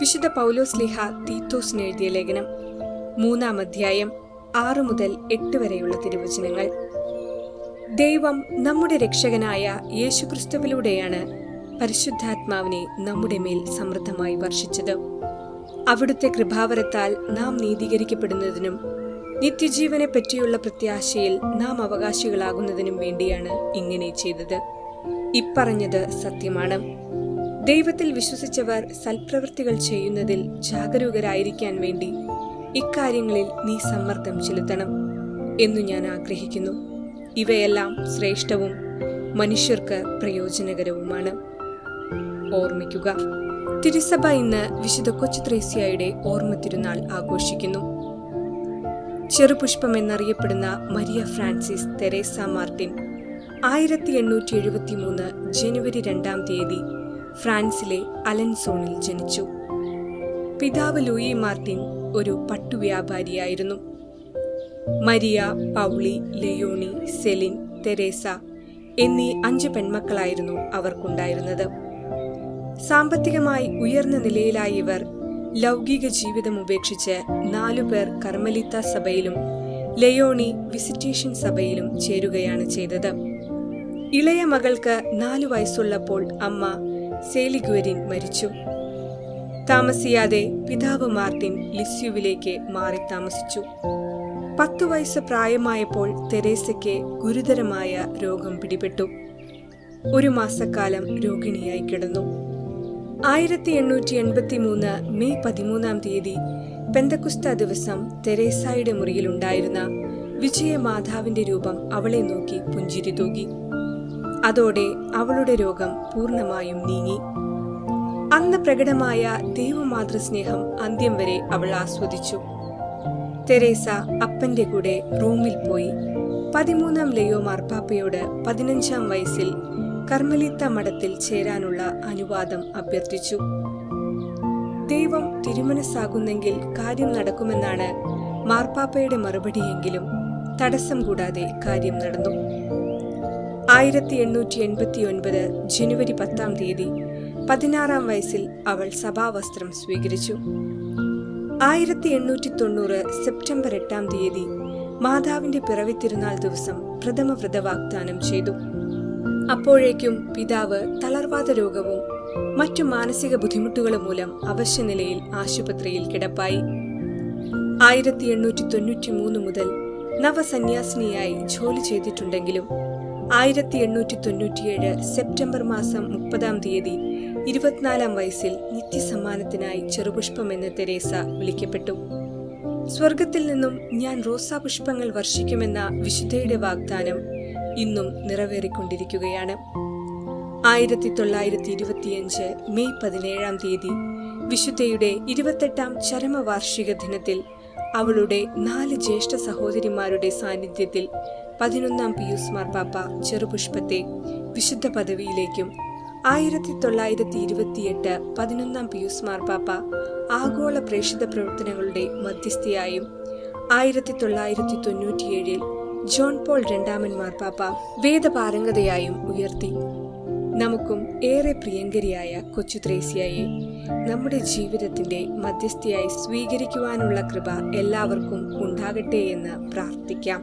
വിശുദ്ധ പൗലോസ്ലീഹ തീത്തോസിന് എഴുതിയ ലേഖനം 3-ാം അധ്യായം 6 മുതൽ 8 വരെയുള്ള തിരുവചനങ്ങൾ. ദൈവം നമ്മുടെ രക്ഷകനായ യേശുക്രിസ്തുവിലൂടെയാണ് പരിശുദ്ധാത്മാവിനെ നമ്മുടെ മേൽ സമൃദ്ധമായി വർഷിച്ചത്. അവിടുത്തെ കൃപാവരത്താൽ നാം നീതീകരിക്കപ്പെടുന്നതിനും നിത്യജീവനെ പറ്റിയുള്ള പ്രത്യാശയിൽ നാം അവകാശികളാകുന്നതിനും വേണ്ടിയാണ് ഇങ്ങനെ ചെയ്തത്. ഇപ്പറഞ്ഞത് സത്യമാണ്. ദൈവത്തിൽ വിശ്വസിച്ചവർ സൽപ്രവൃത്തികൾ ചെയ്യുന്നതിൽ ജാഗരൂകരായിരിക്കാൻ വേണ്ടി ഇക്കാര്യങ്ങളിൽ നീ സമ്മർദ്ദം ചെലുത്തണം എന്നു ഞാൻ ആഗ്രഹിക്കുന്നു. ഇവയെല്ലാം ശ്രേഷ്ഠവും മനുഷ്യർക്ക് പ്രയോജനകരവുമാണ്. ഓർമ്മിക്കുക, തിരുസഭ ഇന്ന് വിശുദ്ധ കൊച്ചു ത്രേസ്യായുടെ ഓർമ്മ തിരുനാൾ ആഘോഷിക്കുന്നു. ചെറുപുഷ്പം എന്നറിയപ്പെടുന്ന മരിയ ഫ്രാൻസിസ് തെരേസ മാർട്ടിൻ 1873 ജനുവരി 2-ാം തീയതി ഫ്രാൻസിലെ അലൻസോണിൽ ജനിച്ചു. പിതാവ് ലൂയി മാർട്ടിൻ ഒരു പട്ടുവ്യാപാരിയായിരുന്നു. മരിയ, പൗളി, ലെയോണി, സെലിൻ, തെരേസ എന്നീ 5 പെൺമക്കളായിരുന്നു അവർക്കുണ്ടായിരുന്നത്. സാമ്പത്തികമായി ഉയർന്ന നിലയിലായ ഇവർ ലൗകിക ജീവിതം ഉപേക്ഷിച്ച് 4 പേർ കർമ്മലീത്ത സഭയിലും ലെയോണി വിസിറ്റേഷൻ സഭയിലും ചേരുകയാണ് ചെയ്തത്. ഇളയ മകൾക്ക് 4 വയസ്സുള്ളപ്പോൾ അമ്മ സേലിഗ്വരിൻ മരിച്ചു. താമസിയാതെ പിതാവ് മാർട്ടിൻ ലിസ്യുവിലേക്ക് മാറി താമസിച്ചു. 10 വയസ്സ് പ്രായമായപ്പോൾ തെരേസയ്ക്ക് ഗുരുതരമായ രോഗം പിടിപെട്ടു. 1 മാസക്കാലം രോഗിണിയായി കിടന്നു. 1883 മെയ് 13-ാം തീയതി പെന്തക്കുസ്ത ദിവസം തെരേസായുടെ മുറിയിലുണ്ടായിരുന്ന വിജയമാതാവിന്റെ രൂപം അവളെ നോക്കി പുഞ്ചിരി തൂകി. അതോടെ അവളുടെ രോഗം പൂർണ്ണമായും നീങ്ങി. അന്ന് പ്രകടമായ ദൈവമാതൃസ്നേഹം അന്ത്യം വരെ അവൾ ആസ്വദിച്ചു. തെരേസ അപ്പന്റെ കൂടെ റോമിൽ പോയി 13-ാം ലെയോ മാർപ്പാപ്പയോട് 15-ാം വയസ്സിൽ കർമ്മലീത്ത മഠത്തിൽ ചേരാനുള്ള അനുവാദം അഭ്യർത്ഥിച്ചു. ദൈവം തിരുമനസ്സാകുന്നെങ്കിൽ കാര്യം നടക്കുമെന്നാണ് മാർപ്പാപ്പയുടെ മറുപടിയെങ്കിലും തടസ്സം കൂടാതെ കാര്യം നടന്നു. 1889 ജനുവരി 10-ാം തീയതി 16-ാം വയസ്സിൽ അവൾ സഭാവസ്ത്രം സ്വീകരിച്ചു. 1890 സെപ്റ്റംബർ 8-ാം തീയതി മാതാവിന്റെ പിറവി തിരുനാൾ ദിവസം പ്രഥമ വ്രതവാഗ്ദാനം ചെയ്തു. അപ്പോഴേക്കും പിതാവ് തളർവാദ രോഗവും മറ്റു മാനസിക ബുദ്ധിമുട്ടുകളും മൂലം അവശ്യനിലയിൽ ആശുപത്രിയിൽ കിടപ്പായി. 1893 മുതൽ നവസന്യാസിനിയായി ജോലി ചെയ്തിട്ടുണ്ടെങ്കിലും 1897 സെപ്റ്റംബർ മാസം 30-ാം തീയതി 24-ാം വയസ്സിൽ നിത്യസമ്മാനത്തിനായി ചെറുപുഷ്പം എന്ന് തെരേസ വിളിക്കപ്പെട്ടു. സ്വർഗത്തിൽ നിന്നും ഞാൻ റോസാപുഷ്പങ്ങൾ വർഷിക്കുമെന്ന വിശുദ്ധയുടെ വാഗ്ദാനം ഇന്നും നിറവേറിക്കൊണ്ടിരിക്കുകയാണ്. 1925 മെയ് 17-ാം തീയതി വിശുദ്ധയുടെ 28-ാം ചരമവാർഷിക ദിനത്തിൽ അവളുടെ 4 ജ്യേഷ്ഠ സഹോദരിമാരുടെ സാന്നിധ്യത്തിൽ 11-ാം പിയൂസ് മാർപ്പാപ്പ ചെറുപുഷ്പത്തെ വിശുദ്ധ പദവിയിലേക്കും 1928 11-ാം പിയൂസ് മാർപ്പാപ്പ ആഗോള പ്രേക്ഷിത പ്രവർത്തനങ്ങളുടെ മധ്യസ്ഥയായും 1997 ജോൺ പോൾ 2-ാമൻ മാർപ്പാപ്പ വേദപാരംഗതയായും ഉയർത്തി. നമുക്കും ഏറെ പ്രിയങ്കരിയായ കൊച്ചു ത്രേസ്യായെ നമ്മുടെ ജീവിതത്തിന്റെ മധ്യസ്ഥയായി സ്വീകരിക്കുവാനുള്ള കൃപ എല്ലാവർക്കും ഉണ്ടാകട്ടെ എന്ന് പ്രാർത്ഥിക്കാം.